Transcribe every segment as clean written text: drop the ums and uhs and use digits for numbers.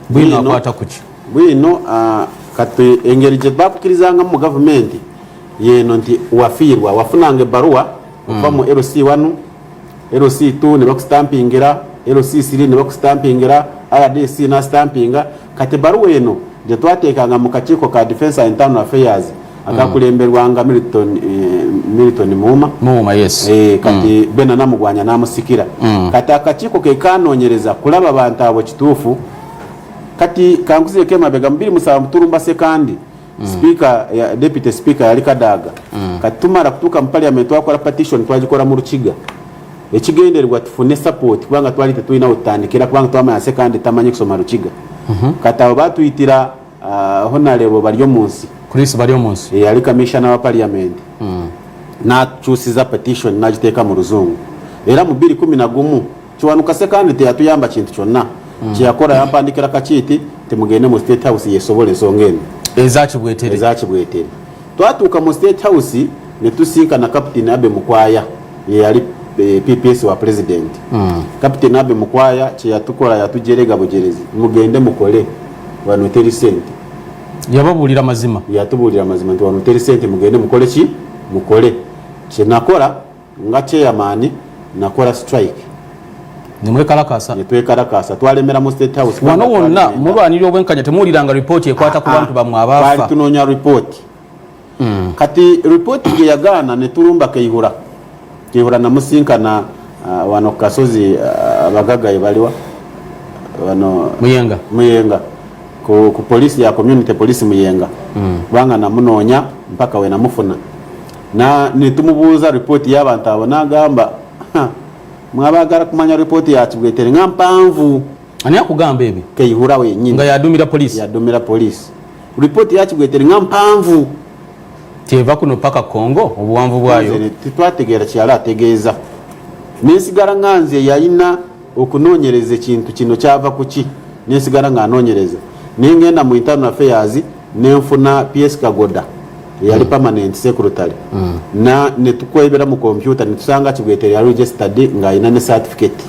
bwino akwata kuki bwino kati engeri gye bakukirizanga mu gavumenti yeno nti wafiirwa wafunanga ebbaluwa okuva mu LC1 LC2 ne bakustampingira LC3 ne bakustampingira RDC na stampinga kati ebbaluwa eno gye twateekanga mu kakiiko ka Defence and Internal Affairs akakulemberwanga Milton Muuma yes kati bena namugwanya namusikira kati akakiiko ke kanoonyereza kulaba abantu abo kituufu kati kankuzireko emabega 2 Turumba sekandi speaker ya deputy speaker yali Kadaga kati tumara kutuuka mu parliament twakola petition twagikola mu Rukiga ekigendererwa tufune support kubanga twali tetulina utandikira kubanga twamanya sekandi tamanyi kusoma Rukiga kati abo batuyitira honorable baliyo munsi Chris baliyo munsi yali commissioner wa parliament na chusiza petition najiteeka mu Ruzungu era mu 2011 kiwanuka sekandi teyatuyamba kintu kyonna kyakora yampandikira kakiiti temugende mu State House yesobole ensongeni ezakibwetere twatuuka mu State House ne tusinka na Captain Abe Mukwaya yali PPS wa president Captain Abe Mukwaya kyeyatukola yatujerega bujerezi mugende mukole wano teri sente yababulira mazima nti wano teri sente mugende mukole ki mukole kyenakola nga chairman nakola strike netwekalakasa twalemera mu State House wano wonna mulwanirira obwenkanya temuwuliranga report ekwata ku bantu bamwe abafa bali tunoonya report kati report gye yagaana ne tulumba Keihura namusinkana wano kasozi abagagaye baliwa wano Muyenga ku polisi ya community police Muyenga banga namunoonya mpaka we namufuna na netumubuuza report y'abantu abo nagamba mwabagala kumanya report ya Kibwetere nga mpanvu ani akugamba ebi Keihura wenyini nga yadumira polisi report ya Kibwetere nga mpanvu teva kuno paka Kongo obuwanvu bwayo titwategeera kyala ategeeza nensigala nganze yalina okunoonyereza ekintu kino kyava kuki nensigala nga anoonyereza nengenda mu Internal Affairs nenfuna PS Kagoda yali permanent secretary na netukwebera mu computer netusanga Kibwetere yali registered nga ina ne certificate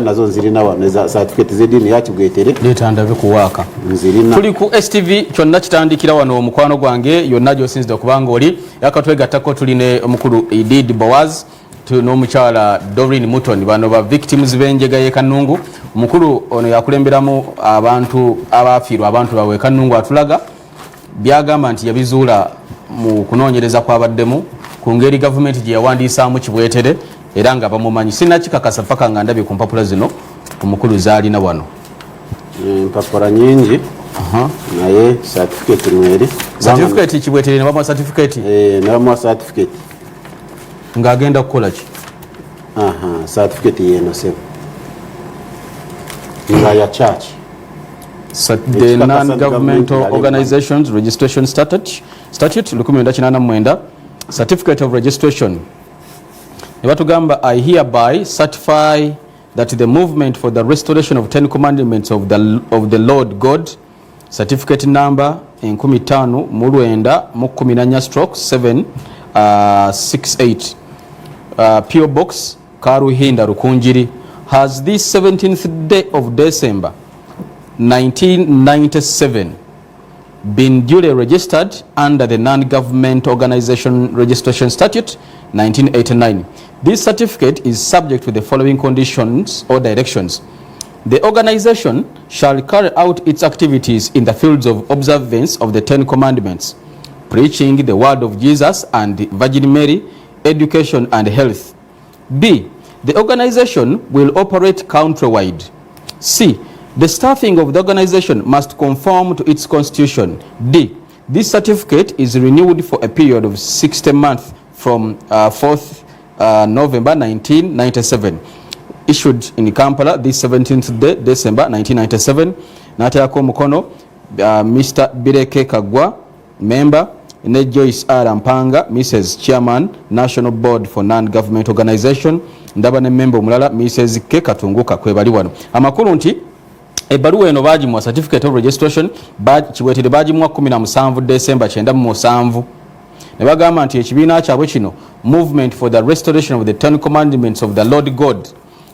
nazo nzirina wano za certificate zedini ya Kibwetere letandabe kuwaka nzirina tuli ku STV kyonna kitandikira wano omukwano gwange yonna gyosinzida kubanga oli yakatwegattako tuline omukulu Edid Boaz n'omukyala Doreen Muton bano ba victims b'enjega y'Ekanuungu omukulu ono yakulemberamu abantu abafiirwa abantu bawe Ekanuungu atulaga byagamba nti yabizuula mu kunoonyereza kwabaddemu ku ngeri gavumenti gye yawandiisaamu Kibwetere era nga bamumanyi sinakikakasa paka nga ndabye ku mpapula zino omukulu zaalina wano mpapula nyingi naye certificate mweri certificate Kibwetere ne bamuwa certificate ne bamuwa certificate ng'agenda kukola ki certificate yeno sebo nga ya church the non-governmental organizations registration statute 1989 certificate of registration nebatugamba I hereby certify that the movement for the restoration of 10 commandments of the Lord God certificate number 15/768 PO Box Karuhinda Rukunjiri has this 17th day of December 1997 been duly registered under the Non-Government Organization Registration Statute 1989. This certificate is subject to the following conditions or directions. The organization shall carry out its activities in the fields of observance of the 10 commandments, preaching the word of Jesus and Virgin Mary, education and health. B. The organization will operate countrywide. C. The staffing of the organization must conform to its constitution. D. This certificate is renewed for a period of 60 months from 4th November 1997. Issued in Kampala this 17th December 1997. Natayako Mukono, Mr. Bireke Kagwa, member. Ne Joyce R. Mpanga, Mrs. Chairman, National Board for Non-Government Organization. Ndaba ne member mulala, Mrs. Ke Katunguka kwebali wano. Amakulu nti ebaluwa eno bagimuwa certificate of registration Kibwetere bagimuwa 17 December 1997. Ne bagamba nti ekibiina kyabwe kino movement for the restoration of the 10 commandments of the Lord God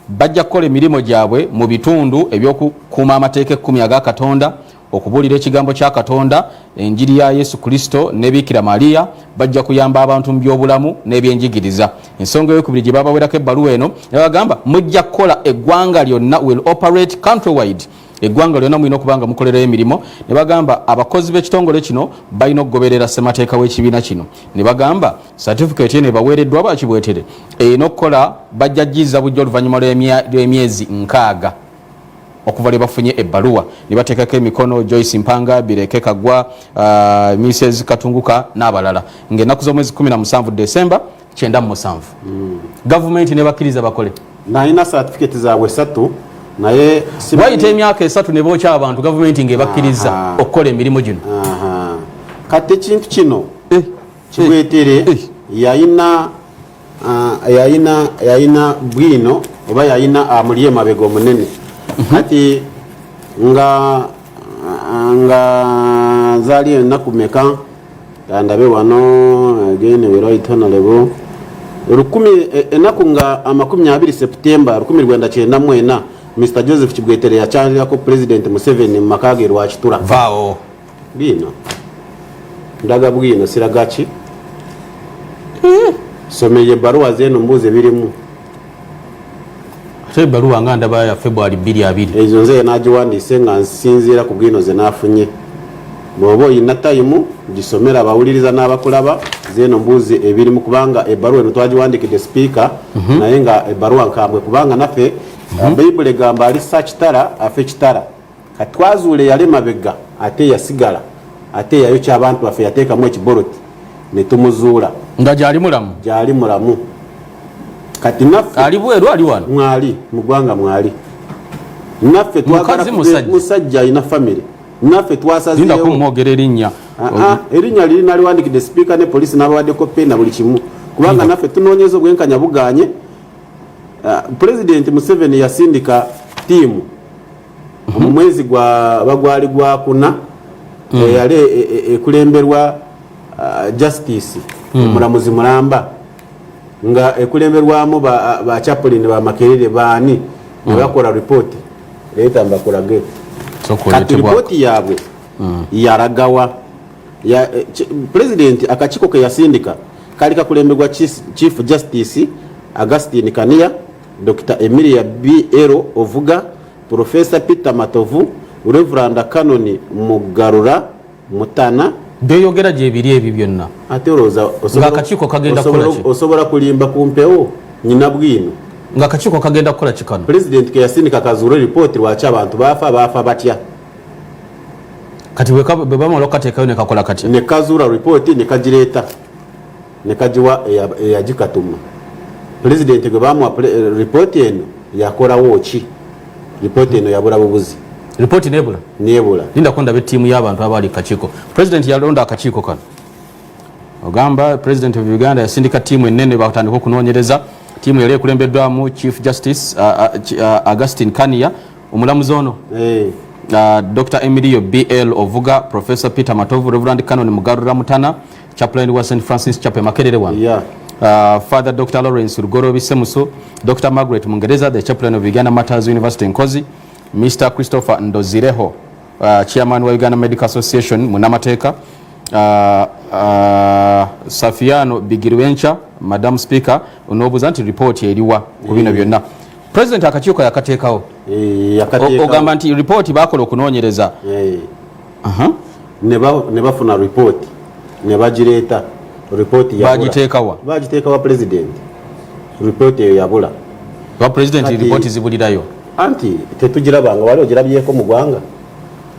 bajja kukola emirimu gyabwe mu bitundu ebyokukuuma amateeka 10 aga Katonda, okubuulira ekigambo kya Katonda, enjiri ya Yesu Kristo ne Bikira Maria. Bajja kuyamba abantu mu byobulamu n'ebyenjigiriza. Ensonga ey'okubiri gye babawerako ebbaluwa eno ne bagamba mujja kukola eggwanga lyonna, will operate countrywide. Eggwanga lyonna mulina okubanga mukolerayo emirimu. Ne bagamba abakozi b'ekitongole kino balina okugoberera ssemateeka w'ekibiina kino. Ne bagamba certificate eno ebaweereddwa ba Kibwetere n'okukola bajja jjiza bujja oluvannyuma lw'emyezi 6 okuva lwe bafunye ebbaluwa. Ne bateekako emikono Joyce Mpanga, Bireke Kagwa, Mrs. Katunguka n'abalala ng'ennaku z'omwezi 17 Desemba 97. Gavumenti ne bakkiriza bakole. Nalina certificate zaabwe 3 naye wayita emyaka 3 ne bookya abantu gavumenti ng'ebakkiriza okukola emirimu gino. Kati ekintu kino Kibwetere yayina bwino oba yayina amuli emabega omunene. Kati nga zaali ennaku meka ndabe wano again we right honorable ennaku nga 20 September 1994 Mr. Joseph Kibwetere yakyalirako President Museveni mu maka ge Rwakitula. Vaawo bino ndaga bwino siragachi someye baruwa zeno mbuze birimu baruwa nga ndaba ya February 22 ezo nze nagiwandise nga nsinziira ku bwino ze nafunye. Bwoba oyina time gisomera abawuliriza n'abakulaba zeno mbuzi ebirimu kubanga ebbaruwa eno twagiwandikidde speaker naye nga ebbaruwa nkambwe kubanga naffe Bible egamba ali sakitara afe kitara. Kati twazuule yali mabega ate yasigala ate Yayokya abantu baffe yateekamu ekiboroti ne tumuzuula nga gyali mulamu. Kati naffe ali bweru ali wano mwali mu ggwanga mwali naffe twagala musajja alina family naffe twasazeewo kumwogera erinnya erinnya liri naliwandikidde sipiika ne polisi n'abawaddeko pena buli kimu kubanga naffe tunoonyeza obwenkanya buganye. President Museveni yasindika tiimu mu mwezi gwali gwa kuna eyali ekulemberwa Justice Mulamuzi Mulamba nga ekulemberwamu ba chaplain ba Makerere baani ne bakola report leeta mbakolage. Kati report yaabwe yaragawa President akakiko ke yasindika kali kakulemberwa Chief Justice Augustine Kania, Dr. Emilia B.Ero Ovuga, Professor Peter Matovu, Reverend Kanoni Mugarura Mutana. Byogera gye biri ebyo byonna. Ate oroza akakiko kagenda kukola ki? Osobola kulimba ku mpewo nyina bwino. Nga akakiko kagenda kukola kikano. President ke yasindika kazuule report lwaki abantu baafa batya. Kati bwe bamala okukateekayo ne kakola katya. Ne kazuula report ne kagireeta ne kagiwa eyagikatuma. President gwe bamuwa report eno yakorawo ki? Report eno yabula bubuzi. Report nebula. Linda konda be timu y'abantu abali kachiko. President yalonda akachiko kano. Ogamba President of Uganda yasindika timu enene batandika okunoonyereza. Timu yali ekulembeddwamu Chief Justice Augustine Kania, omulamuzi ono Dr. Emilio B.L. Ovuga, Professor Peter Matovu, Reverend Canon Mugarura Mutana, Chaplain wa St. Francis Chapel Makerere one. Father Dr. Lawrence Rugoro Bisemuso, Dr. Margaret Mungereza, the Chaplain of Uganda Matters University in Kozi, Mr. Christopher Ndozireho, Chairman wa Uganda Medical Association Munamateka, Safiano Bigirwencha, Madam Speaker, onobuza nti report eriwa ku bino byonna. President akakiiko yakateekawo. Ogamba nti report bakola okunoonyereza. Ne bafuna report ne bagireeta. Report yabula. Bagiteekawa President. Report eyo yabula. Wa President report zibulirayo. Anti tetugirabanga wali ogirabyeko mu ggwanga.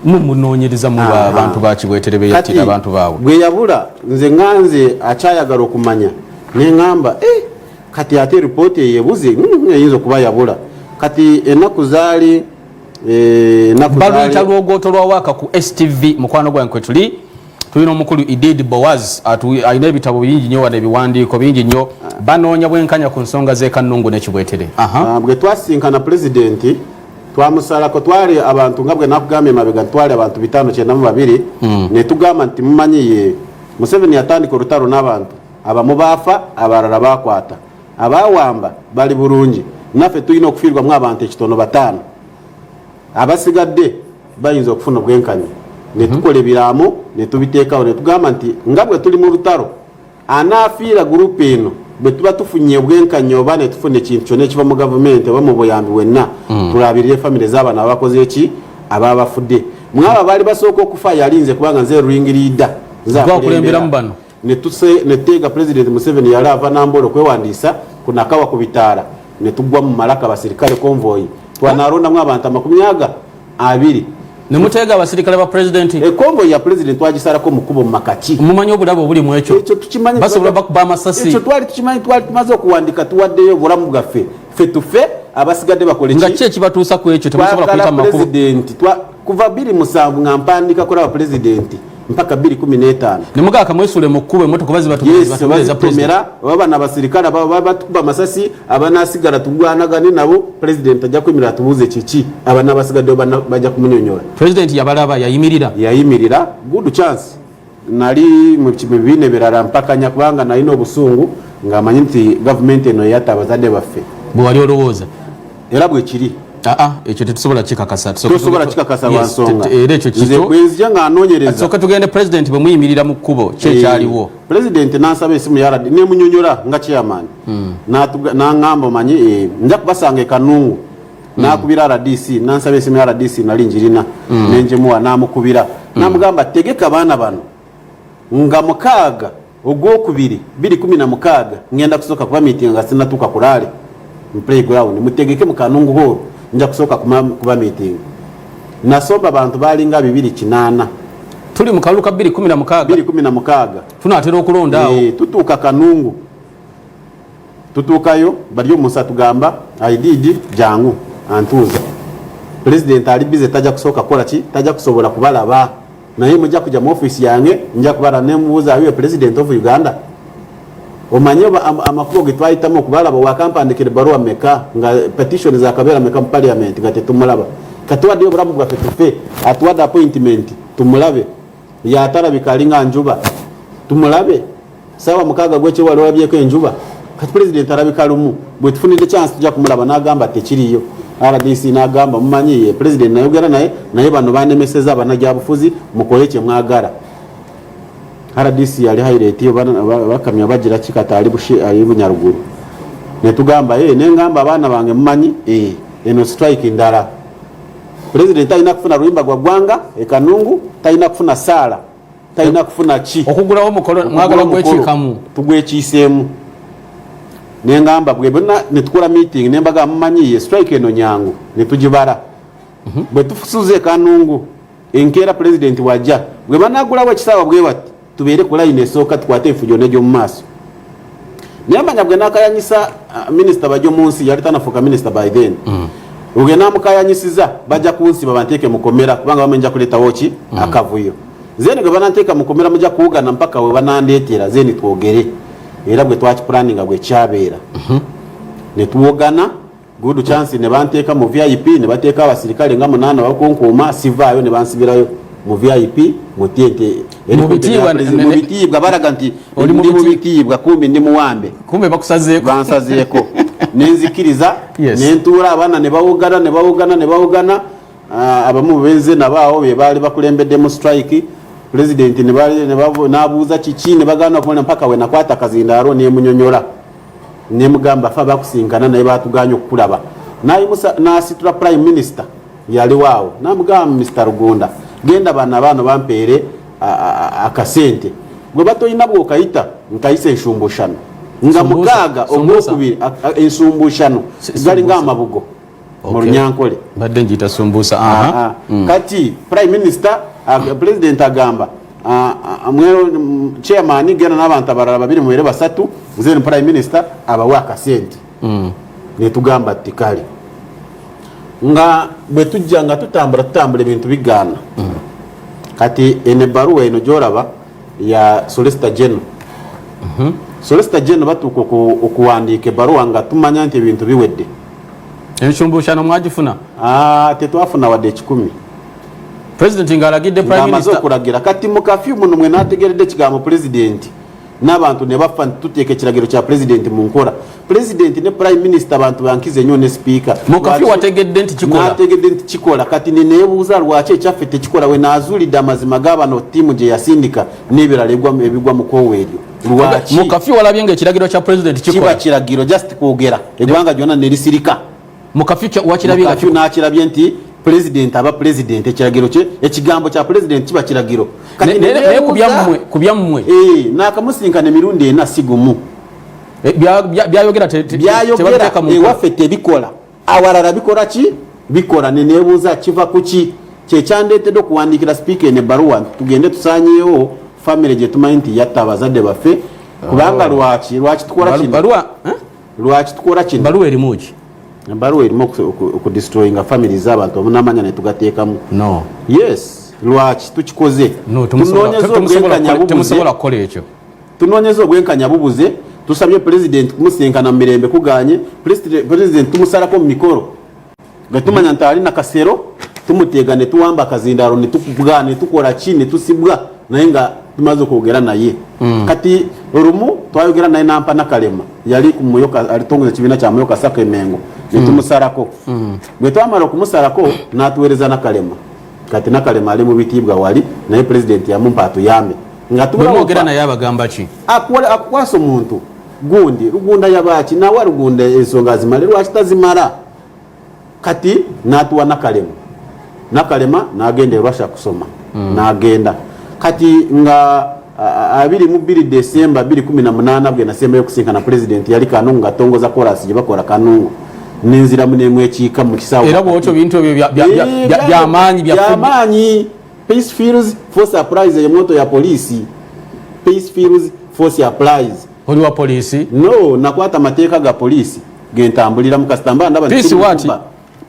Munoonyereza mu abantu ba Kibwetere beyatira abantu baabwe. Gwe yabula nze nganze akyayagala okumanya neŋŋamba kati ate report eyebuze eyinza okuba yabula. Kati ennaku zaali baluyita lwogoto lwa waaka ku STV mukwano gwange kwe tulina omukulu Idid Boaz alina ebitabo bingi nnyo wadde ebiwandiiko bingi nnyo banoonya bwenkanya ku nsonga z'Ekanuungu ne Kibwetere. Bwe twasinkana President twamusalako twali abantu nga bwe nakugambye mabega twali abantu 592 ne tugamba nti mumanyiye Museveni yatandika olutalo n'abantu abamu baafa abalala bakwata abawamba bali bulungi naffe tulina okufiirwa mu abantu ekitono bataano abasigadde bayinza okufuna obwenkanyi ne tukola ebiraamo ne tubiteekawo ne tugamba nti nga bwe tuli mu lutalo anaafiira gurupu eno bwe tuba tufunye obwenkanyi oba ne tufuna ekintu kyonna ekiva mu gavumenti oba mu buyambi bwenna tulabirire famire z'abaana abakoze eki ababa bafudde mwaba baali basooka okufa yalinze kubanga nze ruingirida nzakulemberamu bano ne tuteega president Museveni yali ava Namboole okwewandiisa kunakawa ku bitaala ne tugwa mu malaka basirikale convoy twanalondamu abantu 20 ne muteega abasirikale ba president convoy ya president twagisalako mukubo mu makaki mumanyi obulabo buli mu ekyo basobola bakuba amasasi ekyo twali tukimanyi twali tumaze okuwandika tuwaddeyo obulamu bwaffe ffe tufe abasigadde bakole nga ki ekibatuusa ku ekyo temusobola kuyita mu makubo kuva 2007 nga mpandika kola ba president mpaka 2015 nemugaka mwesule mukube moto kubazi batuza president baba na basirikala baba batuba masasi abanasigala tugwanagane nabo president ajja kwimira tubuze kiki abana basigadde bajja kumunyonyola president yabalaba yayimirira good chance nali mu kibibine birara mpaka nyakubanga nalina obusungu nga amanyi nti government eno yatta abazadde baffe bwali olowooza era bwe kiri ekyo tetusobola kikakasa wansonga era ekyo kito kwezija nga anoonyereza soka tugende president bwe muyimirira mu kkubo kyekyaliwo president nansaba esimu ya radi nemunyonyola nga chairman naŋŋamba omanyi nja kubasanga Ekanuungu nakubira RDC nansaba esimu ya RDC nali njirina nenjemuwa namukubira namugamba tegeka baana bano nga mukaaga ogwokubiri 2016 ngenda kusoka kuba meeting nga sinatuuka kulaale mu playground mutegeke mu Kanungu hall nja kusoka kuba meeting nasomba abantu balinga 208 tuli mu kaluka 2016 tunatera okulonda awo tutuuka Kanungu tutuukayo bali omusa tugamba idid jangu antuuza president ali bize tajja kusoka kola ki tajja kusobola kubalaba naye mujja kujja mu office yange nja kubala nemubuuza ayo president of Uganda omanye amakubo getwayitamu okubalaba wakampandikira barua meka nga petition za kabera meka mu parliament nga tetumulaba katuwadde obulamu bwaffe tufe atuwadde appointment tumulabe yatalabika alinga njuba tumulabe sawa mukaaga gwekyo wali olabyeko enjuba kati president alabika lumu bwe tufunidde chance tujja kumulaba n'agamba tekiriyo RDC n'agamba mumanyi ye president nayogera naye bano banemeseza abanajjabufuzi mukole kye mwagala RDC yali highlight bakamya bagira kikata ali bushi ali bunyaruguru ne tugamba nengamba abana bange mumanyi eno strike ndala president ayina kufuna ruimba gwa gwanga Ekanungu tayina kufuna sala tayina kufuna chi okugulawo mukolo mwagala gwekikamu tugwekiseemu nengamba bwebona ne tukola meeting nembaga mumanyi ye strike eno nyangu ne tujibara bwe tufusuze Ekanungu enkera president wajja bwebana agulawo ekisawa bwebati tubere ku line esooka tukwate efujo nejo mu maaso nyamanya bwe nakayanyisa minister bajo munsi yali tanafuka minister by then ugena mukayanyisiza bajja kunsiba banteke mukomera kubanga bamenja kuleta wochi akavuyo zeni gwe bananteka mukomera mujja kuugana mpaka we banandetera zeni twogere era bwe twachi planning gwe kyabeera ne tuwogana good chance ne banteka mu VIP ne bateka abasirikale nga 8 bakonkoma sivayo ne bansibirayo mu VIP mutente mu bitibwa baraga nti oli mu bitibwa kumbi ndi muwambe kumbe bansazeko nenzikiriza nentura abana ne bawogana abamu benze nabaawo be bali bakulembedde mu strike president ne bali nabuuza kiki ne bagana kubona mpaka we nakwata kazindaro ne munyonyola ne mugamba fa bakusingana naye batuganya okulaba naye musa nasitula prime minister yali waawo namugamba Mr. Rugunda genda bana bampeere akasente gwe batoyina bwo kayita nkayise enshumbushano nga mukaaga ogwokubiri ensumbushano gali nga amabugo mu Runyankole badde njita sumbusa kati prime minister president agamba amwero chairman gena n'abantu abalala babiri mu 3 nzeni prime minister abawa akasente ne tugamba tikali nga bwe tujja nga tutambula ebintu bigana kati ene baruwa eno joraba ya Solicitor General Solicitor General batuko okuwandika baruwa nga tumanya nti ebintu biwedde enshumbushano mwagifuna tetwafuna wadde 10 president ngalagidde prime minister okulagira kati mu kafyu muno mwe nategeredde kigambo president n'abantu ne bafa tuteeka ekiragiro kya president mu nkola president ne prime minister abantu bankize nnyo ne speaker mukafi wategedde nti kikola nategedde nti kikola kati neneebuuza lwaki ekyaffe tekikola we nazuulidde amazima g'abano ttiimu gye yasindika n'ebirala ebigwa mu koowa eryo lwaki mukafi walabye ng'ekiragiro kya president kikola kiba kiragiro just kwogera eggwanga lyonna ne lisirika mukafi wakirabye n'akirabye nti president aba president ekiragiro kye ekigambo kya president kiba kiragiro naye ku byammwe n'akamusinkana emirundi ena si gumu byayogera ewaffe tebikola awalala bikola ki bikola neneebuuza kiva ku ki kyekyandeetedde okuwandiikira speaker ne baruwa tugende tusaanyeewo famire gye tumanyi nti yatta abazadde baffe kubanga lwaki tukola kino lwaki tukola kino baruwa erimu ki baruwa erimu okudestroyinga famire z'abantu obunamanya ne tugateekamu yes lwaki tukikoze temusobola kukola ekyo tunoonyeza obwenkanya bubuze tusabye president kumusinkana mu mirembe kuganye president tumusalako mu mikoro nga tumanya nti ali na kasero tumuteega ne tuwamba akazindaalo ne tukugana ne tukola ki ne tusibwa naye nga tumaze okwogera naye kati olumu twayogera naye nampa nakalema yali alitongoza ekibiina kya muyoka sako emengo ne tumusalako bwe twamala okumusalako n'atuweereza nakalema kati nakalema ali mu bitiibwa wali naye president yamumpa atuyambe nga tumwogera naye abagamba ki akukwasa omuntu gundi lugunda yabaki nawa lugunda ensonga zimale lwaki tazimala kati natuwa nakalema nagenda erwasha kusoma nagenda kati nga 22 December 2018 bwe nasembayo kusinkana president yali Kanungu atongoza chorus gye bakola Kanungu nenzira munemwe ekiika mu kisaawo era bwotyo bintu ebyo byamaanyi peace feels for surprise ya moto ya polisi peace feels for surprise oli wa polisi no nakwata mateeka ga polisi gentambulira mu kasitamba ndaba peace what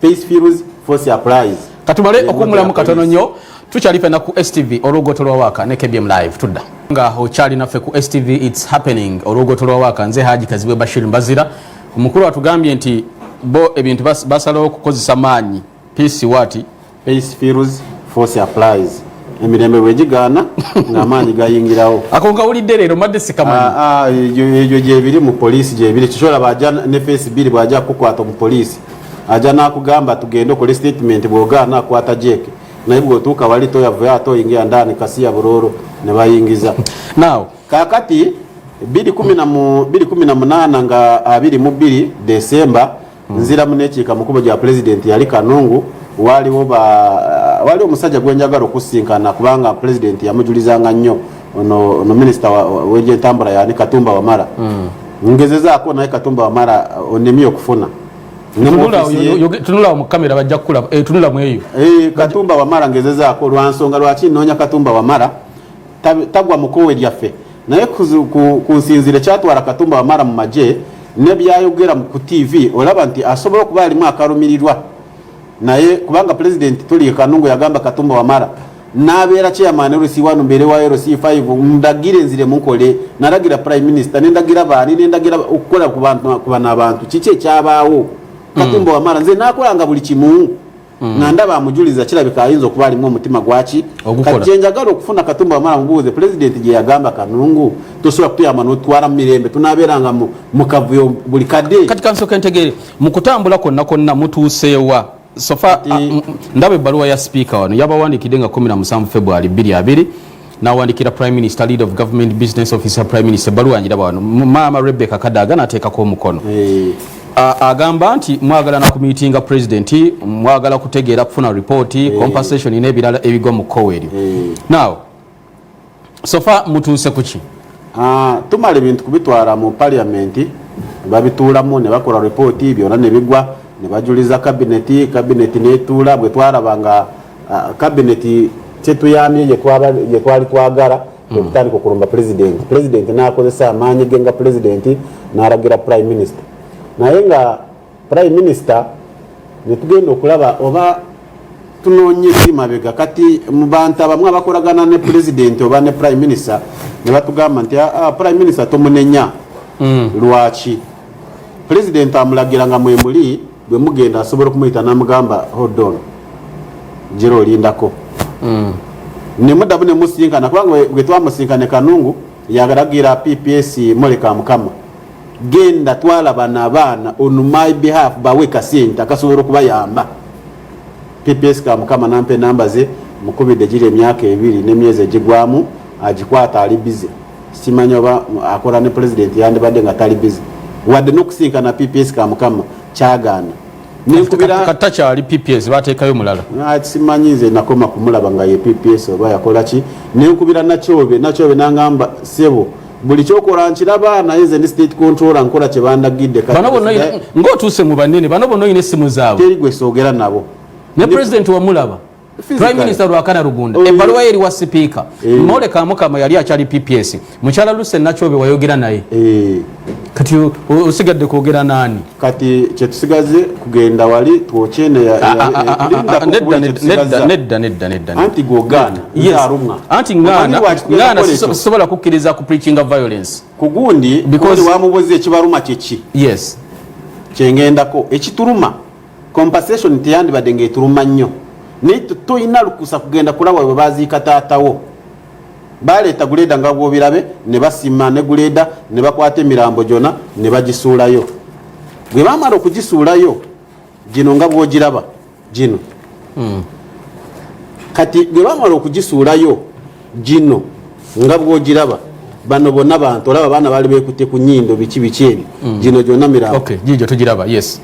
peace feels for surprise katumale okumulamu katono nnyo tukyali fena ku STV olugoto lwa waka ne KBM live tudda nga okyali naffe ku STV it's happening olugoto lwa waka nze Haji Kazibwe Bashir Mbazira omukulu atugambye nti bo ebintu basalawo okukozesa maanyi peace what peace feels for surprise emirembe bwegigana ng'amaanyi gayingirawo ako ngawulidde leero madde sikamanyi egyo gyebiri mu polisi gyebiri kisobola bajja ne face bill bwajja kukwata mu polisi ajja n'akugamba tugende okole statement bw'ogaana akwata jeke naye bw'otuuka wali toyavuyo atoyingira ndani kasi ya buroro ne bayingiza now kaakati 2018 nga 22 December nziramu n'ekiika mu kubo gya president yali Kanungu waliwo omusajja gwenjagala okusinkana kubanga president yamujulizanga nnyo ono minister w'ebyentambula yani Katumba Wamala ngezezaako naye Katumba Wamala onemye okufuna tunula mu kamera bajja kukulaba tunula mu eyo Katumba Wamala ngezezaako lwansonga lwaki nnoonya Katumba Wamala tagwa mu koowe lyaffe naye ku nsinzire kyatwala Katumba Wamala mu magye ne byayogera ku TV olaba nti asobola okuba alimu akalumirirwa naye kubanga president tuli Kanungu yagamba Katumba Wamala nabeera chairman LC1 mbere wa LC5 ndagire nzire munkole naragira prime minister nendagira bani nendagira okukola ku bantu kubana abantu kiki ekyabaawo Katumba Wamala nze nakolanga buli kimu nandaba amujuliza kirabika ayinza okuba alimu omutima gwaki kajenjagala okufuna Katumba Wamala mubuuze president gye yagamba Kanungu tosobola kutuyama n'otwala mu mirembe tunabeeranga mu kavuyo buli kadde kati kansoka ntegere mu kutambula konna mutuuseewa sofa ndabe baluwa ya speaker wano yabawandikidde nga 17 February 2020 nawandikira prime minister lead of government business officer prime minister baluwa njiraba wano mama Rebecca Kadaga nateekako omukono agamba nti mwagala na kumitinga president mwagala kutegeera kufuna report compensation n'ebirala ebigwa mu koweri now sofa mutuuse kuki tumala ebintu kubitwala mu parliament babituulamu ne bakola report byonna ne bigwa ne bajuliza cabinet netuula bwe twarabanga cabinet kyetuyamye ye twali twagala okutandika okulumba president n'akozesa amaanyi ge nga president n'alagira prime minister naye nga prime minister netugenda okulaba oba tunoonye kimabega kati mu bantu abamu abakolagana ne president oba ne prime minister ne batugamba nti prime minister tomunenya lwaki president amulagira nga mwemuli bwe mugenda asobola okumuyita n'amugamba hold on jero olindako ne mudabu ne musinkana kubanga bwe twamusinkane Kanungu yagalagira PPS moleka mukama genda twala bana abaana on my behalf bawe kasente akasobola okubayamba. PPS kamukama nampe namba ze mukubide gire emyaka 2 n'emyezi egigwamu agikwata ali busy. Simanya oba akola ne president yandibadde nga tali busy wadde n'okusinka na PPS kamukama kyagaana. Katacha ali PPS bateekayo mulala. Simanyize nakoma kumulaba nga ye PPS oba yakola ki. Nenkubira nakyobe nangamba sebo buli kyokola nkiraba naye nze ndi state controller nkola kye bandagidde kati. Bano bono ng'otuuse mu banene bano bono ine essimu zaabwe. Teri gwe soogera nabo. Ne president wamulaba. Prime Minister Rwakana Rugunda ebbaluwa yeri wa speaker Mole Kamukama yali akyali PPS mukyala Luse Nakyobe wayogera naye kati usigadde kwogera nani kati kye tusigaze kugenda wali twochene nedda anti gogana yarumwa anti ngana sobola kukkiriza ku preaching of violence kugundi because wamuboze ekibaruma kyeki yes kyengendako ekituruma compensation tiyandi badenge turuma nnyo Nitu toyina lukusa kugenda kulaba bwe baziika taatawo. Baleeta guleda nga bw'obirabe ne basima ne guleda ne bakwata emirambo gyonna ne bagisuulayo. Bwe baamala okugisuulayo gino nga bw'ogiraba gino. Kati bwe baamala okugisuulayo gino nga bw'ogiraba bano bonna bantu olaba baana bali beekutte ku nnyindo biki ebi gino gyonna mirambo. Okay, gijjo tugiraba yes.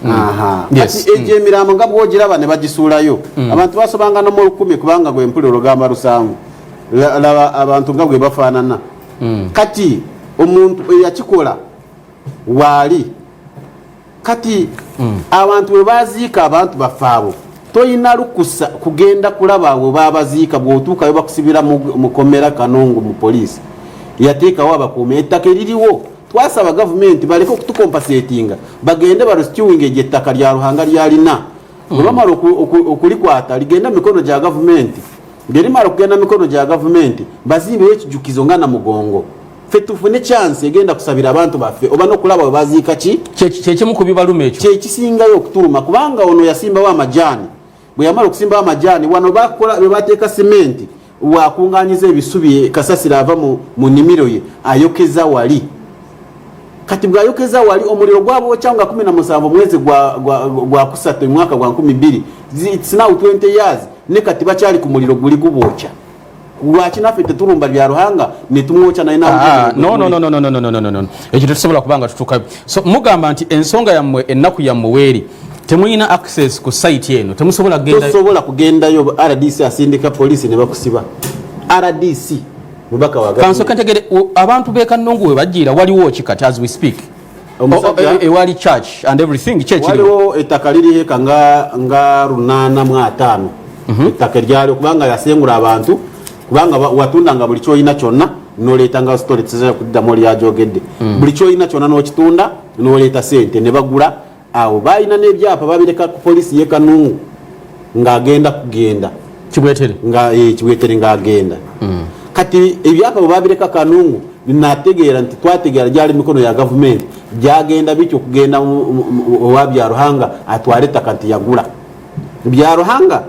Yes. Kati egyo emirambo nga bw'ogiraba ne bagisuulayo abantu basobanga no mu 10 kubanga gwe mpulira olugamba lusanvu laba abantu nga gwe bafaanana. Kati omuntu eyakikola waali kati abantu bwe baziika abantu bafaabo toyina lukusa kugenda kulaba abo babaziika bw'otuukayo bakusibira mu komera Kanungu mu poliisi yateekawo abakuumi ettaka eririwo twasaba gavumenti baleke okutukompasetinga bagende barestuing ettaka lya Ruhanga lyalina bwe bamala okulikwata ligenda mikono gya gavumenti ngerimala okugenda mikono gya gavumenti bazimbeyo ekijukizo nga na mugongo ffe tufune chance egenda kusabira abantu baffe oba n'okulaba bwe baziika ki kyekimu ku bibaluma ekyo kyekisingayo okutuluma kubanga ono yasimbawo amajaani bwe yamala okusimbawo amajaani wano bakola bwe bateeka sementi wakunganyiza ebisubi kasasira ava mu nimiro ye ayokeza wali kati bwayokeza wali omuliro gwabokya nga 17 mwezi gwa kusatu mwaka gwa 12 it's now 20 years ne kati bakyali ku muliro guli gubokya lwakinaffe tetulumba bya Ruhanga ne tumwokya naye no ekyo tetusobola kubanga tutuukayo so mugamba nti ensonga yammwe ennaku yammwe weeri temuyina access ku site eno temusobola kugenda tosobola kugendayo RDC asindika police ne bakusiba RDC mubaka wa kanso kantegere abantu b'Ekanungu we bajjira waliwo kikati as we speak wali church and everything church waliwo ettaka liri heka nga 805 ettaka lyali kubanga yasengula abantu kubanga watundanga buli kyoyina kyonna noleetanga story tsezo kuddamu lyajogedde buli kyoyina kyonna n'okitunda noleeta sente ne bagula awo bayina n'ebyapa babireka ku polisi y'Ekanungu ng'agenda kugenda Kibwetere ng'agenda kati ebyapa babireka Kanungu nategeera nti twategeera gyali mikono ya gavumenti gyagenda bityo kugenda owa bya Ruhanga atwale ettaka nti yagula bya Ruhanga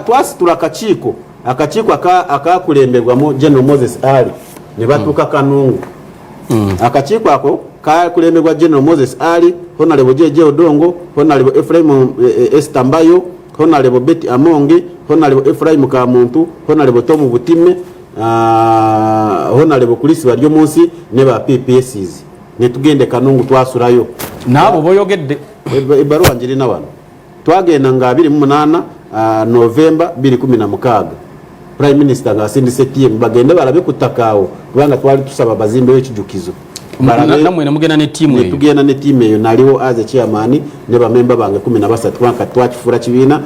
twasitula akakiiko akakulemberwamu General Moses Ali ne batuuka Kanungu akakiiko ako kakulemberwa General Moses Ali Honorable Jeje Odongo Honorable Ephraim Estambayo Honorable Betty Amonge Honorable Ephraim Kamuntu Honorable Tomu Butime Honorable Kulisi baryo munsi ne ba PPSs ne tugende Kanungu twasulayo nabo boyogedde ebaruwa njirina wano twagenda nga 28 November 2016 Prime Minister ngasindise TM bagende balabe kutakaawo kubanga twali tusaba bazimbe w'ekijukizo namwe namugenda ne team eyo tugenda ne team eyo naliwo as a chairman ne ba member bange 13 kubanga twakifura kibiina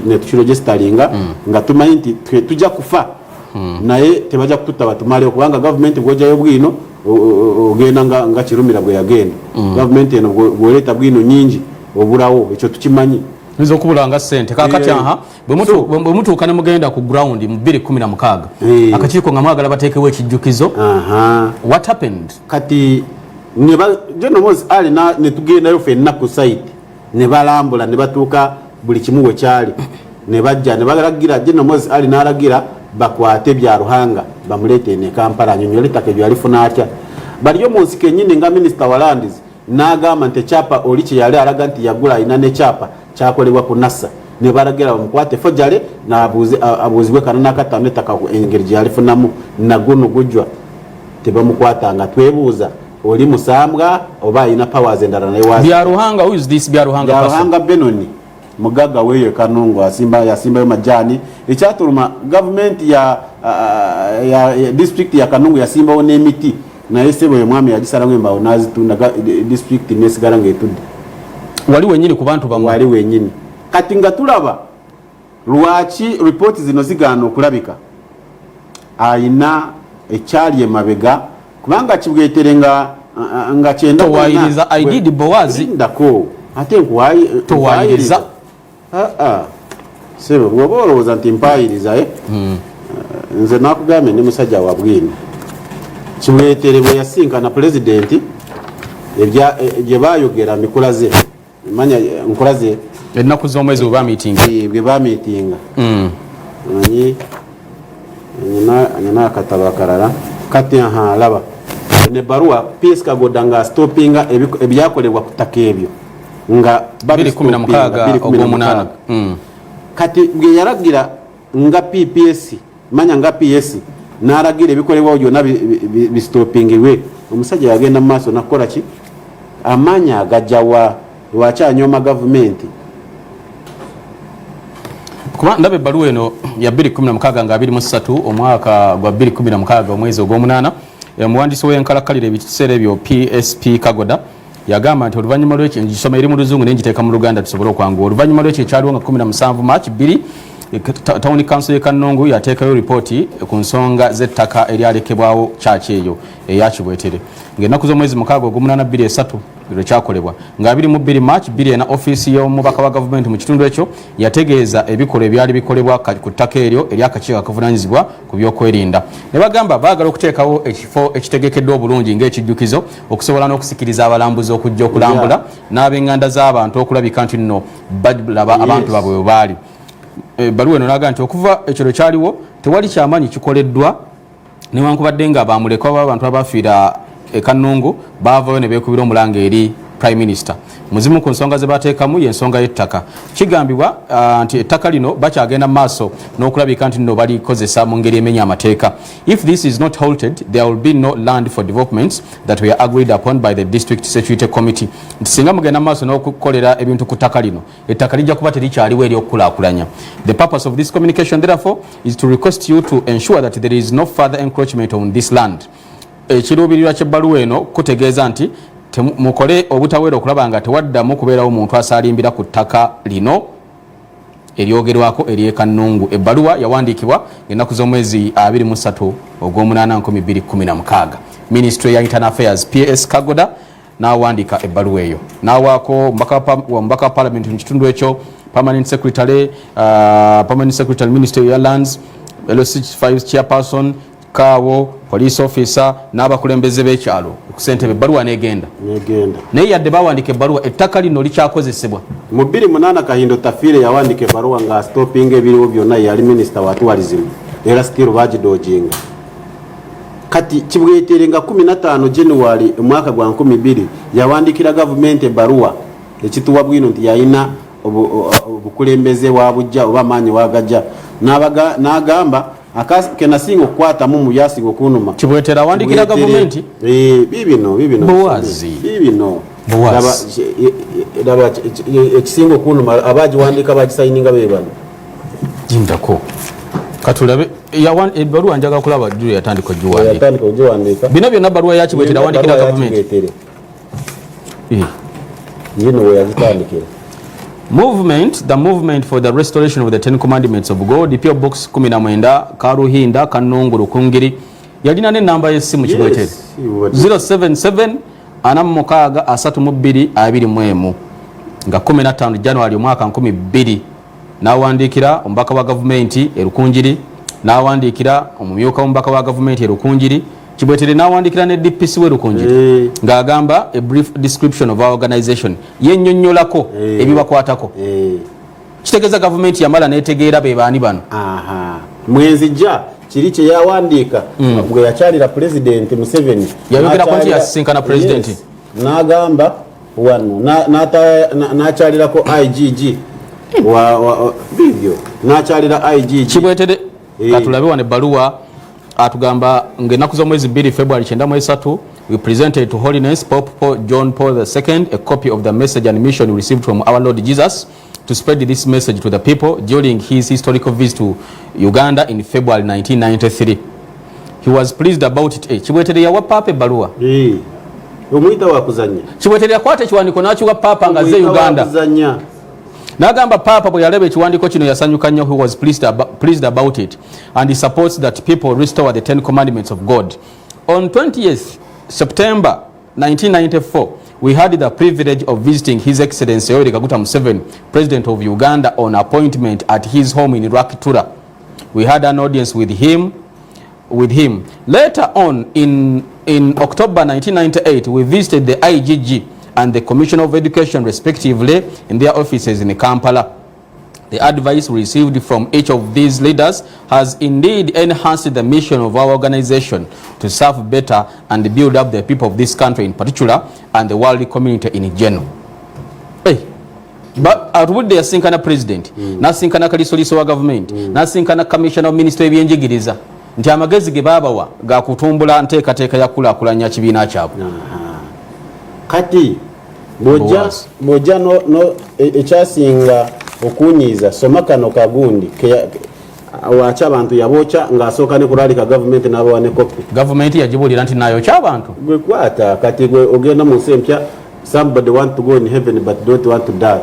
ne tukiregistaringa nga tumanyi nti tujja kufa naye tebaja kututaba tumale kubanga government bwojayo bwino ogenda nga kirumira bwe yagenda government eno bwoleta bwino nyingi obulawo ekyo tukimanyi nizo kubulanga sente kakati bwe mutuuka ne mugenda ku ground mu 2016 akakiiko nga mwagala bateekewo ekijjukizo what happened kati General Moses Ali ne tugendayo ffenna ku site ne balambula ne batuuka buli kimu we kyali ne bajja ne balagira General Moses Ali n'alagira bakwate bya Ruhanga bamuleete ne Kampala anyonyole ettaka eryo alifuna atya baliyo munsiko ennyini nga minisita wa lands n'agamba nti ekyapa oli kye yali alaga nti yagula alina n'ekyapa kyakolebwa ku nasa ne balagira bamukwate fojale abuuzibwe kana n'akataano ettaka engeri gye yalifunamu naguno gujjwa tebamukwatanga twebuuza oli musambwa oba alina powers endala naye Byaruhanga. Who is this Byaruhanga? Byaruhanga Benoni mugaga weyo Ekanungu yasimbayo majani ekyatuluma government ya district ya Kanungu yasimbawo n'emiti naye sebo ye mwami yagisalamu embawo nazitunda district nesigala ng'etudde wali wenyini ku bantu bamwe wali wenyini kati nga tulaba lwaki report zino zigaana okulabika ayina ekyali emabega kubanga Kibwetere nga kyenda towayiriza ididi bowazi ndako ate nkuwayi towayiriza sebo bwoba olowooza nti mpayiriza nze nakugambye ndi musajja wa bwino Kibwetere bwe yasinkana pulezidenti gye bayogera mikula ze manya nkola ze ennaku z'omwezi bwe bamiitinga nyina akatabo akalala kati laba ne baruwa PS Kagoda nga stoppinga ebyakolebwa ku ttaka ebyo nga 2016 kati bwe yaragira nga PPS manya nga PS n'aragira ebikolebwawo byonna bistopingibwe omusajja yagenda mu maaso nakola ki amanya agajjawa lwakyanyoma gavumenti kuba ndaba ebbaluwa eno ya 2016 nga 23 omwaka gwa 2016 omwezi ogw'omunaana omuwandiisi w'enkalakkalira ebiseera ebyo PSP Kagoda yagamba nti oluvannyuma lw'ekyo ngisoma eri mu luzungu naye ngiteeka mu luganda tusobole okwanguwa oluvannyuma lw'ekyo ekyaliwo nga 17 March 2 Town Council y'Ekanungu yateekayo ripooti ku nsonga z'ettaka eryalekebwawo kyaki eyo eya Kibwetere ng'ennaku z'omwezi mukaaga ogw'omunaana 23 lwekyakolebwa nga 22 March 2 na ofiisi y'omubaka wa gavumenti mu kitundu ekyo yategeeza ebikolwa ebyali bikolebwa ku ttaka eryo ery'akakiiko akavunaanyizibwa ku byokwerinda ne bagamba baagala okuteekawo ekifo ekitegekeddwa obulungi ng'ekijjukizo okusobola n'okusikiriza abalambuzi okujja okulambula n'ab'eŋŋanda z'abantu okulabika nti nno balaba abantu baabwe bwe baali baluwa eno naga nti okuva ekyo lwe kyaliwo tewali kyamaanyi kikoleddwa newankubadde nga bamulekwa b'abantu abafiira Ekanungu baavayo ne beekubira omulanga eri Prime Minister muzimu ku nsonga ze bateekamu y'ensonga y'ettaka kigambibwa nti ettaka lino bakyagenda mu maaso n'okulabika nti nno balikozesa mu ngeri emenya amateeka. If this is not halted there will be no land for developments that were agreed upon by the district security committee. Nti singa mugenda mu maaso n'okukolera ebintu ku ttaka lino ettaka lijja kuba terikyaliwo ery'okukulaakulanya. The purpose of this communication therefore is to request you to ensure that there is no further encroachment on this land. Ekiruubirirwa ky'ebbaluwa eno kutegeeza nti mukole obutaweera okulaba nga tewaddamu kubeerawo omuntu asalimbira ku ttaka lino eryogerwako ery'Ekanungu. Ebbaluwa yawandiikibwa ennaku z'omwezi 23 ogw'omunaana 2016. Ministry ya Internal Affairs PS Kagoda n'awandiika ebbaluwa eyo n'awaako omubaka wa Parliament mu kitundu ekyo Permanent Secretary Ministry ya Lands LC5 Chairperson Kawo police officer n'abakulembeze b'ekyalo okusentebe ebbaluwa n'egenda naye yadde bawandiika ebbaluwa ettaka lino likyakozesebwa mu 2008 Kahindo Tafiire yawandiika ebbaluwa nga stopping ebiriwo byonna yali minister wa tourism era still bagidojinga kati Kibwetere nga 15 January omwaka gwa 2000 yawandiikira gavumenti ebbaluwa ekituwa bwino nti yalina obukulembeze wa bujja oba maanyi wagajja n'agamba kenasinga okukwatamu mu byasinga okunuma Kibwetere awandikira gavumenti bibino bowazi laba ekisinga okunuma abagiwandika bagisayininga bebano jindako katulabe ebbaluwa njaga kulaba julu yatandika ogiwandika bino byonna bbaluwa ya Kibwetere awandikira gavumenti yino we yagitandikira. The movement for the restoration of the 10 commandments of God, PO Box 19 Karuhinda Kanungu Rukungiri yalina ne namba y'essimu Kibwetere 077 anamukaga asatu mubiri abiri mwemu nga 15 January omwaka 2000 n'awandiikira omubaka wa gavumenti Rukungiri n'awandiikira omumyuka omubaka wa gavumenti Rukungiri Kibwetere n'awandiikira ne DPC we Rukungiri ng'agamba a brief description of our organization yennyonnyolako ebibakwatako kitegeeza gavumenti yamala n'etegeera be baani bano mwenzijja kiri kye yawandiika bwe yakyalira president Museveni yayogera ku nti yasinkana president n'agamba wano n'akyalirako IGG bibyo n'akyalira IGG Kibwetere katulabe wane baluwa atugamba ng'ennaku z'omwezi 2 February 93 we presented to Holiness Pope John Paul II a copy of the message and mission we received from our Lord Jesus to spread this message to the people during his historical visit to Uganda in February 1993. He was pleased about it. Kibwetere yawa papa baluwa. Omuyita wa kuzanya. Kibwetere yakwata ekiwandiiko n'akiwa papa ng'azze Uganda. N'agamba papa bwe yaleba ekiwandiiko kino yasanyuka nnyo. He was pleased about it and he supports that people restore the 10 commandments of God. On 20th September 1994, we had the privilege of visiting His Excellency Yoweri Kaguta Museveni, President of Uganda, on appointment at his home in Rwakitura. We had an audience with him. Later on, in October 1998, we visited the IGG and the Commission of Education, respectively, in their offices in Kampala. The advice we received from each of these leaders has indeed enhanced the mission of our organization to serve better and build up the people of this country in particular and the world community in general. Hey, but atubudde yasinkana president, nasinkana kalisoliso wa government, nasinkana commissioner of ministry ebyenjigiriza nti amagezi ge babawa ga kutumbula nteekateeka ya kulaakulanya kibiina kyabwe. Kati bojja no ekyasinga okunyiza soma kano kagundi wacha abantu yabocha ng'asooka ne kulaalika government n'abawa ne copy. Government yagibulira nti nayokya abantu. Gwe kwata kati gwe ogenda mu nsi empya, somebody want to go in heaven but don't want to die.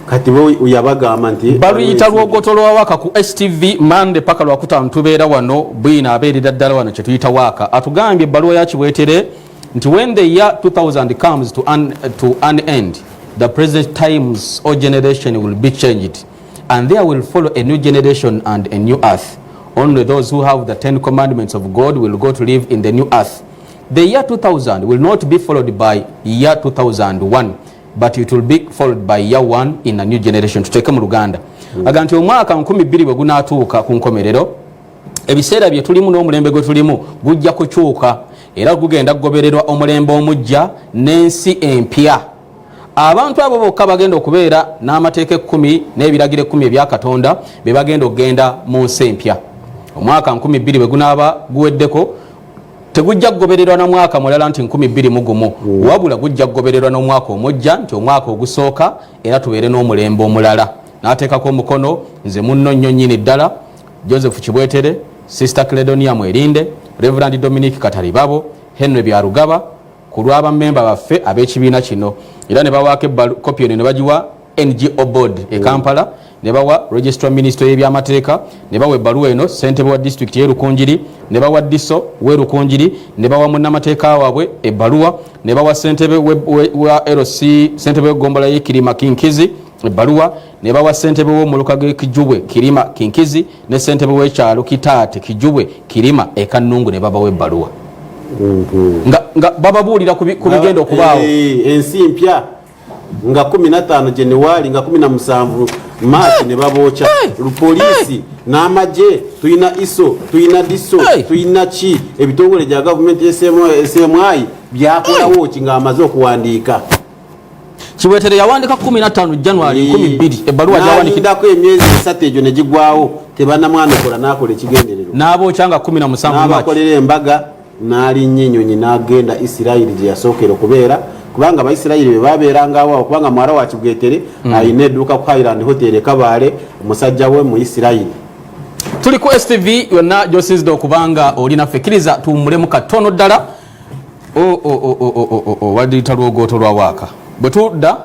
Kati we uyabagamba nti baluyita lwogoto lwa waka ku STV Mande paka lwakuta ntubeera wano bwina abeerera ddala wano kye tuyita waka atugambye ebbaluwa ya Kibwetere nti when the year 2000 comes to an end, the present times or generation will be changed and there will follow a new generation and a new earth. Only those who have the 10 commandments of God will go to live in the new earth. The year 2000 will not be followed by year 2001, but it will be followed by year 1 in a new generation. Tuteke mu Luganda aganti omwaka 2000 bwe gunaatuuka ku nkomerero ebiseera bye tulimu n'omulembe gwe tulimu gujja kukyuka era gugenda kugobererwa omulembe omujja n'ensi empya. Abantu abo bokka bagenda okubeera n'amateeka 10 n'ebiragiro 10 ebya Katonda be bagenda okugenda mu nsi empya. Omwaka 2000 bwe gunaaba guweddeko tegujja kugobererwa na mwaka mulala nti 2021 wabula gujja kugobererwa n'omwaka omujja nti omwaka ogusooka era tubeere n'omulembe omulala. N'ateekako omukono nze munno nnyo nnyini ddala Joseph Kibwetere, Sister Cledonia Mwerinde, Reverend Dominic Katalibabo, Henry Byarugaba ku lw'aba memba baffe ab'ekibiina kino era ne bawaako kopi eno ne bagiwa NGO board e Kampala, ne bawa Registrar Minister y'ebyamateeka, ne bawa ebbaluwa eno ssentebe wa district y'e Rukunjiri, ne bawa Diso w'e Rukunjiri, ne bawa munnamateeka waabwe ebbaluwa, ne bawa ssentebe wa LC, ssentebe w'eggombolola y'e Kirima Kinkizi ebbaluwa, ne bawa ssentebe w'omuluka Kijubwe Kirima Kinkizi, ne ssentebe w'ekyalo Kitaate Kijubwe Kirima Ekanuungu ne babawa ebbaluwa. Nga bababuulira ku bigenda okubaawo ensi mpya nga 15 January nga 17 March ne baboocha poliisi n'amagye tuyina ISO tuyina Diso tuyina ki ebitongole gya government SMI byakolawo kinga amaze okuwandiika. Kibwetere yawandika 15 January 2000 ebbaluwa gyawandikidako emyezi 3 egyo ne gigwawo tebana mwana kola nakola ekigenderero n'aboocha nga 17 March n'abakolera embaga n'ali nnyinnyonyi n'agenda Isirayiri gye yasookera okubeera kubanga Abaisirayiri be babeeranga awo kubanga mwara wa Kibwetere ayina edduuka ku Highland Hotel Kabaale omusajja we mu Isirayiri. Tuli ku STV yonna gy'osinzidde okubanga olina fekkiriza tuwummulemu katono ddala wadiyita lwogooto lwa waaka bwe tudda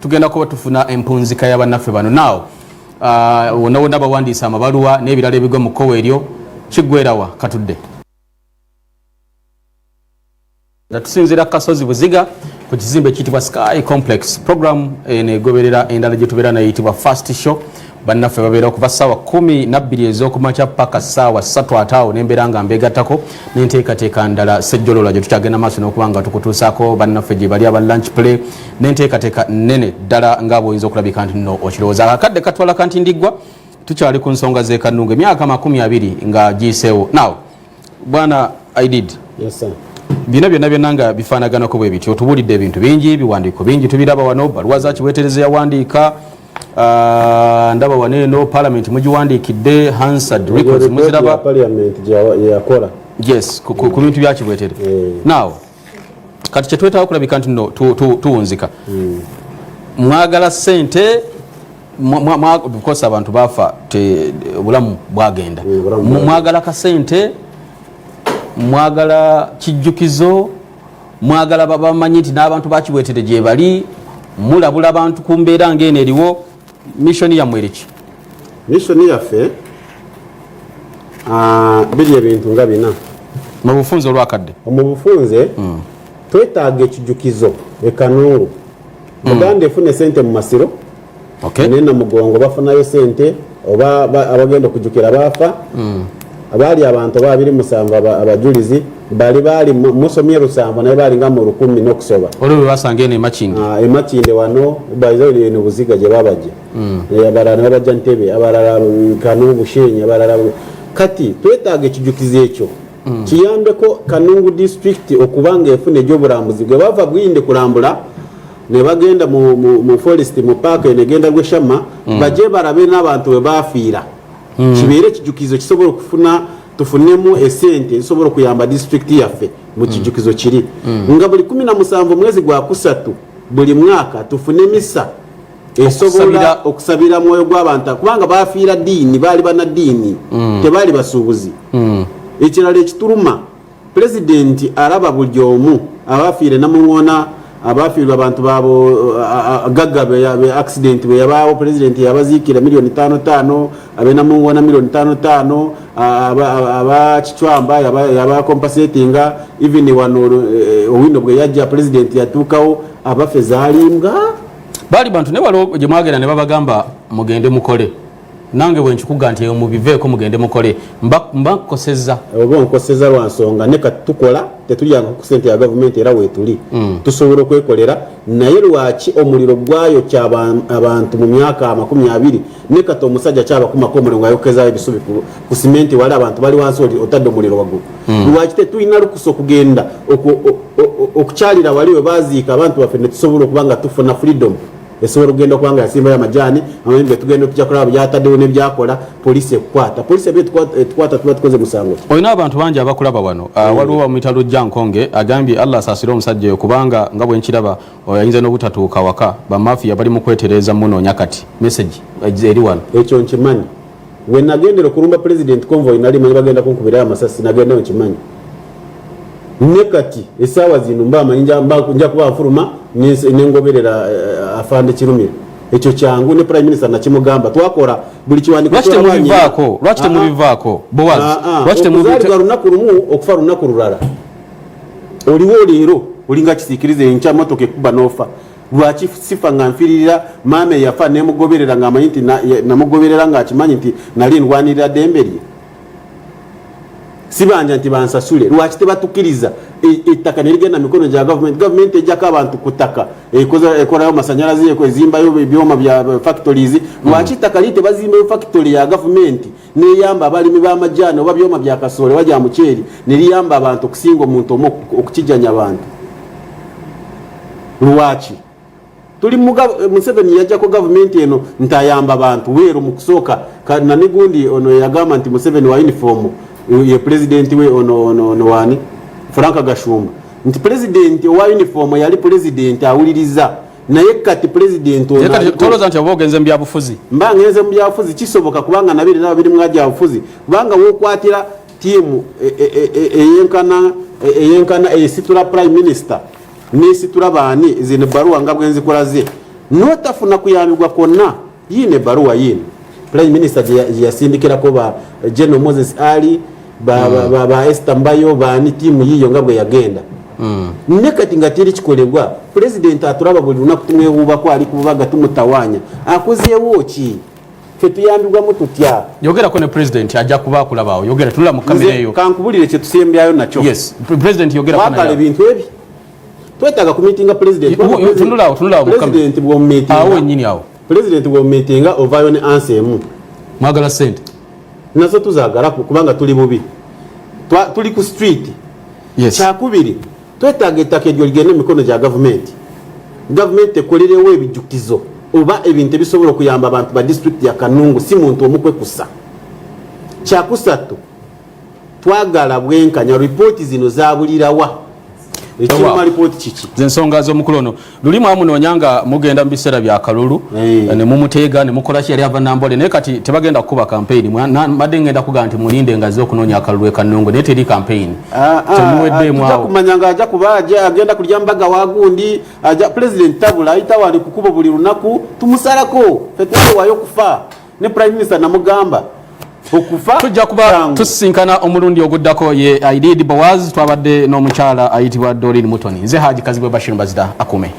tugenda kuba tufuna empunzika y'abannaffe bano naawo wonna wonna bawandiisa amabaluwa n'ebirala ebigwa mu kkowa eryo kiggwerawa katudde tusinzira Kasozi Buziga ku kizimbe ekiyitibwa Sky Complex. Program egoberera endala gye tubeera nayo eyitibwa First Show. Bannaffe babeera okuva ssaawa 12 ez'okumakya paka ssaawa 3 ate awo nembeera nga mbeegattako n'enteekateeka ndala sejjolola gye tukyagenda maaso n'okuba nga tukutuusaako bannaffe gye bali aba lunch play n'enteekateeka nnene ddala nga bw'oyinza okulabika nti nno okirowooza. Akadde katwala kanti ndiggwa tukyali ku nsonga z'Ekanuungu emyaka 20 nga giseewo. Now bwana I did. Yes sir. Bina byonna nga bifaanaganako bwe bityo tubulidde ebintu bingi biwandiiko bingi tubiraba wano baluwa za Kibwetere yawandiika ndaba waneeno parliament mugiwandiikidde Hansard records muziraba parliament yakola. Yes ku bintu bya Kibwetere. Now kati kye twetaaga kulabika nti no tuwunzika mwagala ssente because abantu bafa obulamu bwagenda mwagala kasente mwagala kijjukizo mwagala babamanyi nti n'abantu ba Kibwetere gye bali mulabula abantu ku mbeera ng'eno eriwo mission yammwe eriki? Mission yaffe biri ebintu nga bina mu bufunze olwakadde. Mu bufunze twetaaga ekijjukizo Ekanuungu Buganda efune sente mu masiro nena mugongo bafunayo sente oba abagenda okujjukira baafa abaali abantu 207 abajulizi bali musomye lusanvu naye bali nga mu 10 n'okusoba olwo basanga ene Makinde Makinde wano baizoli ene Buziga gye babajje abalala babajja Ntebe abalala Kanuungu Shenya abalala kati twetaaga ekijjukizo ekyo kiyambeko Kanuungu district okubanga efune egy'obulambuzi gwe bava bwinde kulambula ne bagenda mu forest mu park negenda gweshama baje barabe n'abantu we bafiira kibeere ekijjukizo kisobola okufuna tufunemu esente zisobola okuyamba district yaffe mu kijjukizo kiri nga buli 17 mwezi gwa kusatu buli mwaka tufune misa esobola okusabira mwoyo gw'abantu kubanga bafiira ddiini baali banaddiini tebaali basuubuzi ekirala ekituluma president araba buli omu abafiire namuŋŋoona abafiirwa abantu baabo gagga be accident bwe yabaawo president yabaziikira $5,500 abenamuŋŋoona $5,500 abakicwamba yaba compensatinga even wano Owino bwe yajja president yatuukawo abafe zaalimbwa baali bantu ne waliwo gye mwagenda ne babagamba mugende mukole nange bwe nkikuga nti mubiveeko mugende mukole mbakosezza oba nkosezza lwa nsonga ne katukola tetulyanga ku ssente ya gavumenti era weetuli tusobola okwekolera naye lwaki omuliro gwayokya abantu mu myaka 20 ne kati omusajja kyabakumako omuliro ayokezaayo ebisubi ku simenti wali abantu bali wansi otadde omuliro waggulu lwaki tetulina lukusa okugenda okukyalira wali we baziika abantu baffe ne tusobola okubanga tufuna freedom esobola okugenda okubanga yasimbayo amajaani amayimbe tugenda okujja kulaba byataddewo ne byakola poliisi ekukwata poliisi etukwata tuba tukoze musango olina abantu bangi abakulaba wano waliwo omwitalo Jankonge agambye Allah asaasire omusajja oyo kubanga nga bwe nkiraba oyinza n'obutatuuka waka bamafiya bali mu kwetereeza munoonya kati message eri wano ekyo nkimanyi we nagendera okulumba president convoy nali manyi bagenda kunkubirayo amasasi nagendayo nkimanyi nekati esaawa zino mbamanyi nja kuba nfuluma nengoberera afande Kirumira ekyo kyangu ne prime minister nakimugamba twakola buli kiwandiko lwaki temubivaako lwaki temubizaalibwa lunaku lumu okufa lunaku lulala oliwo leero olinga kisiikirize enkya motoka ekuba n'ofa lwaki sifa nga nfiririra maama yafa nemugoberera ng'amanyi nti namugoberera ng'akimanyi nti nali ndwanirira ddembe lye sibanja nti bansasule lwaki tebatukiriza ettaka nerigenda mikono gya gavumenti ejjako abantu ku ttaka ekolayo amasanyalaze ezimbayo ebyoma bya factories lwaki ettaka liri tebazimbayo factory ya gavumenti neyamba abalimi b'amajaani oba byoma bya kasooli oba gya muceeri neriyamba abantu okusinga omuntu omu okukijjanya abantu lwaki tuli Museveni yajjako gavumenti eno ntayamba abantu weero mu kusooka nanigundi ono yagamba nti Museveni wa uniform ye president we ono wani Franka Gashumba nti president wa uniform yali president awuliriza naye kati president toloza nti abogenze mu byabufuzi mbangenze mu byabufuzi kisoboka kubanga nabiri nabiri mwaja bufuzi kubanga wokwatira timu eyenkana esitula prime minister nesitula baani zine baruwa nga bwenzi kolaze notafuna kuyambibwa konna yine baruwa yine prime minister yasindikira ko ba General Moses Ali ba Esther Mbayo baani timu yiyo nga bwe yagenda nekati ngatiri kikolebwa president aturaba buli lunaku tumwebuba ko ali kubaga tumutawanya akozeewo ki fe tuyambibwa mututya yogera ko ne president ajja kuba kulabawo yogera tulula mu kamera eyo kankubulire kye tusembyayo nakyo yes president yogera ko na bintu ebi twetaga ku meeting president tunula mu kamera president bwo meeting awo nyini awo president bwo meeting ovayo ne answer mu mwagala sente nazo tuzagala kubanga tuli bubi tuli ku street. Yes. Kyakubiri twetaaga ettaka eryo ligende emikono gya gavumenti ekolerewo ebijjukizo oba ebintu ebisobola okuyamba abantu ba disitulikiti ya Kanungu si muntu omukwekusa. Kyakusatu twagala bwenkanya ripooti zino zabulirawa ekiruma ripooti kiki zensonga z'omukulu ono lulimu amunoonya nga mugenda mu biseera bya kalulu ne mumuteega ne mukola ki yali ava Nambole naye kati tebagenda kukuba campaign mbadde ngenda kugaa nti mulinde ngaze okunoonya akalulu eKanungu naye teri campaign temuweddeemu awo kumanya nga ajja kuba agenda kulya mbaga wagundi ajja president tabula ayita wali kukuba buli lunaku tumusalako fetwawaayo okufa ne prime minister namugamba okufa tujja kuba tusisinkana omulundi oguddako ye Aidid Boaz twabadde n'omukyala ayitibwa Doreen Mutoni nze Haji Kazibwe Bashir Mbazida akume